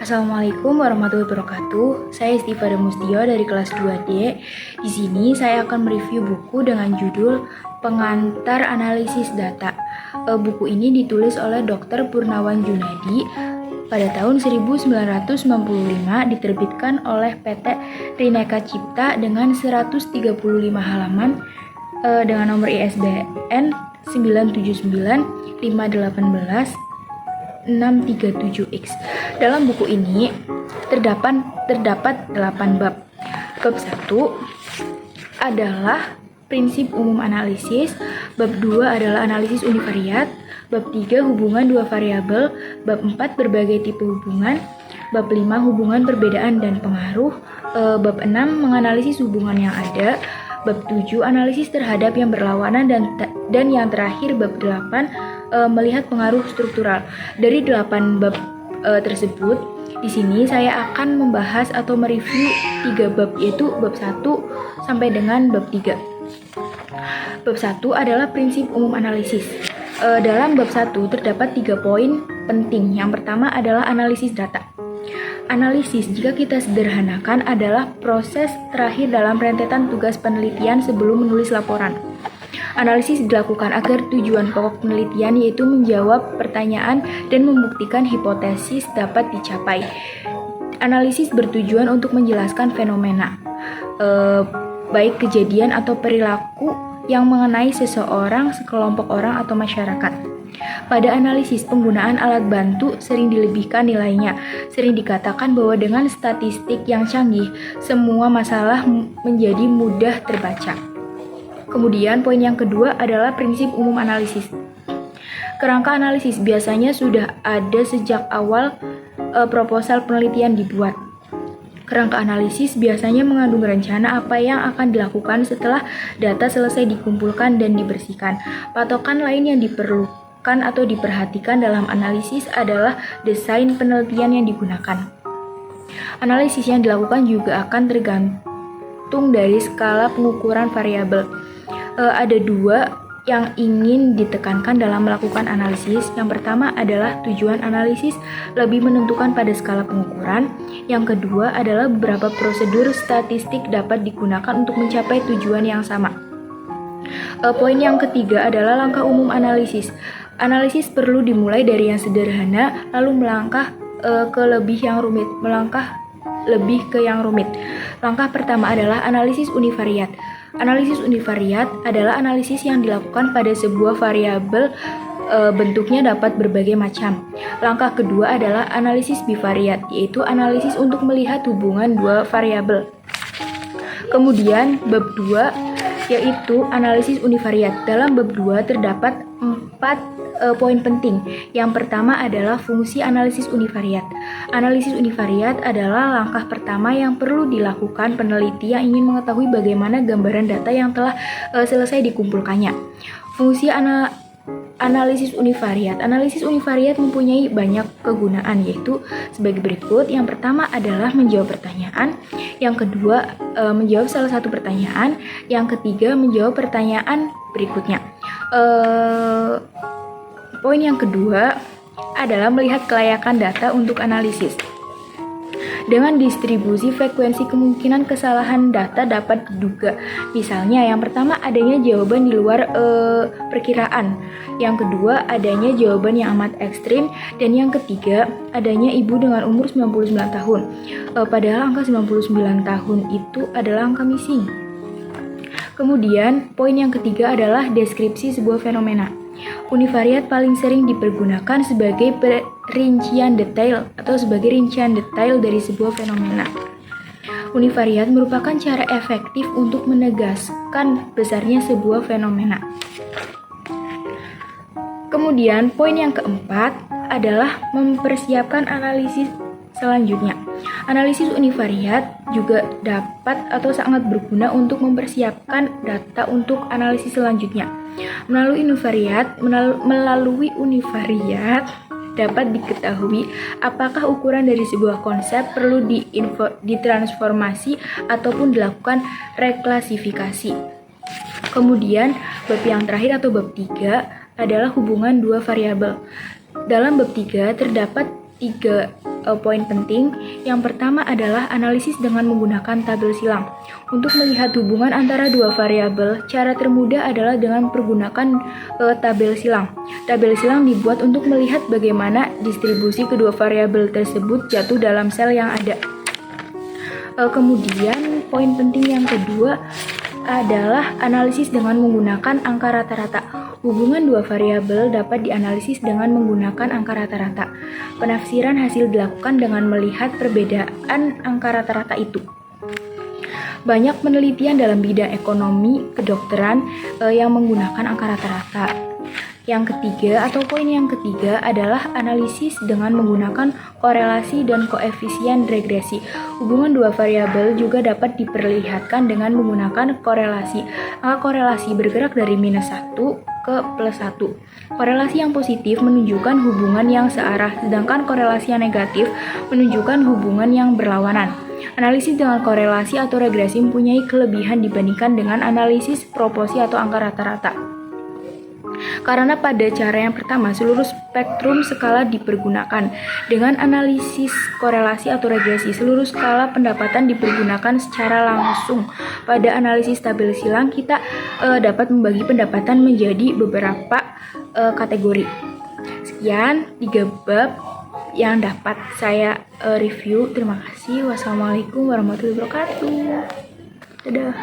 Assalamualaikum warahmatullahi wabarakatuh. Saya Istifada Mustio dari kelas 2D. Di sini saya akan mereview buku dengan judul Pengantar Analisis Data. Buku ini ditulis oleh Dr. Purnawan Junadi pada tahun 1995, diterbitkan oleh PT Rineka Cipta dengan 135 halaman dengan nomor ISBN 979 518 637X. Dalam buku ini terdapat 8 bab. Bab 1 adalah prinsip umum analisis, bab 2 adalah analisis univariat, bab 3 hubungan dua variabel, bab 4 berbagai tipe hubungan, bab 5 hubungan perbedaan dan pengaruh, bab 6 menganalisis hubungan yang ada, bab 7 analisis terhadap yang berlawanan, dan yang terakhir bab 8 melihat pengaruh struktural. Dari 8 bab tersebut, di sini saya akan membahas atau mereview 3 bab, yaitu bab 1 sampai dengan bab 3. Bab 1 adalah prinsip umum analisis. Dalam bab 1 terdapat 3 poin penting. Yang pertama adalah analisis data. Analisis, jika kita sederhanakan, adalah proses terakhir dalam rentetan tugas penelitian sebelum menulis laporan. Analisis dilakukan agar tujuan pokok penelitian, yaitu menjawab pertanyaan dan membuktikan hipotesis, dapat dicapai. Analisis bertujuan untuk menjelaskan fenomena, baik kejadian atau perilaku yang mengenai seseorang, sekelompok orang, atau masyarakat. Pada analisis, penggunaan alat bantu sering dilebihkan nilainya. Sering dikatakan bahwa dengan statistik yang canggih, semua masalah menjadi mudah terbaca. Kemudian poin yang kedua adalah prinsip umum analisis. Kerangka analisis biasanya sudah ada sejak awal proposal penelitian dibuat. Kerangka analisis biasanya mengandung rencana apa yang akan dilakukan setelah data selesai dikumpulkan dan dibersihkan. Patokan lain yang diperlukan atau diperhatikan dalam analisis adalah desain penelitian yang digunakan. Analisis yang dilakukan juga akan tergantung dari skala pengukuran variabel. Ada 2 yang ingin ditekankan dalam melakukan analisis. Yang pertama adalah tujuan analisis lebih menentukan pada skala pengukuran. Yang kedua adalah beberapa prosedur statistik dapat digunakan untuk mencapai tujuan yang sama. Poin yang ketiga adalah langkah umum analisis. Analisis perlu dimulai dari yang sederhana, lalu melangkah ke lebih ke yang rumit. Langkah pertama adalah analisis univariat. Analisis univariat adalah analisis yang dilakukan pada sebuah variabel, bentuknya dapat berbagai macam. Langkah kedua adalah analisis bivariat, yaitu analisis untuk melihat hubungan dua variabel. Kemudian bab 2 yaitu analisis univariat. Dalam bab 2 terdapat 4 poin penting. Yang pertama adalah fungsi analisis univariat. Analisis univariat adalah langkah pertama yang perlu dilakukan peneliti yang ingin mengetahui bagaimana gambaran data yang telah selesai dikumpulkannya. Fungsi analisis univariat. Analisis univariat mempunyai banyak kegunaan, yaitu sebagai berikut. Yang pertama adalah menjawab pertanyaan. Yang kedua, menjawab salah satu pertanyaan. Yang ketiga, menjawab pertanyaan berikutnya. Poin yang kedua adalah melihat kelayakan data untuk analisis. Dengan distribusi frekuensi kemungkinan kesalahan data dapat diduga. Misalnya, yang pertama adanya jawaban di luar perkiraan. Yang kedua adanya jawaban yang amat ekstrim. Dan yang ketiga adanya ibu dengan umur 99 tahun. Padahal angka 99 tahun itu adalah angka missing. Kemudian poin yang ketiga adalah deskripsi sebuah fenomena. Univariat paling sering dipergunakan sebagai rincian detail dari sebuah fenomena. Univariat merupakan cara efektif untuk menegaskan besarnya sebuah fenomena. Kemudian poin yang keempat adalah mempersiapkan analisis selanjutnya. Analisis univariat juga dapat atau sangat berguna untuk mempersiapkan data untuk analisis selanjutnya. Melalui univariat dapat diketahui apakah ukuran dari sebuah konsep perlu ditransformasi ataupun dilakukan reklasifikasi. Kemudian bab yang terakhir atau bab 3 adalah hubungan dua variabel. Dalam bab 3 terdapat 3 poin penting. Yang pertama adalah analisis dengan menggunakan tabel silang. Untuk melihat hubungan antara dua variabel, cara termudah adalah dengan pergunakan tabel silang. Tabel silang dibuat untuk melihat bagaimana distribusi kedua variabel tersebut jatuh dalam sel yang ada. Kemudian poin penting yang kedua adalah analisis dengan menggunakan angka rata-rata. Hubungan dua variabel dapat dianalisis dengan menggunakan angka rata-rata. Penafsiran hasil dilakukan dengan melihat perbedaan angka rata-rata itu. Banyak penelitian dalam bidang ekonomi kedokteran yang menggunakan angka rata-rata. Yang ketiga atau poin yang ketiga adalah analisis dengan menggunakan korelasi dan koefisien regresi. Hubungan dua variabel juga dapat diperlihatkan dengan menggunakan korelasi. Angka korelasi bergerak dari -1 ke +1. Korelasi yang positif menunjukkan hubungan yang searah, sedangkan korelasi yang negatif menunjukkan hubungan yang berlawanan. Analisis dengan korelasi atau regresi mempunyai kelebihan dibandingkan dengan analisis proporsi atau angka rata-rata. Karena pada cara yang pertama, seluruh spektrum skala dipergunakan. Dengan analisis korelasi atau regresi, seluruh skala pendapatan dipergunakan secara langsung. Pada analisis tabel silang, kita dapat membagi pendapatan menjadi beberapa kategori. Sekian 3 bab yang dapat saya review. Terima kasih. Wassalamualaikum warahmatullahi wabarakatuh. Dadah.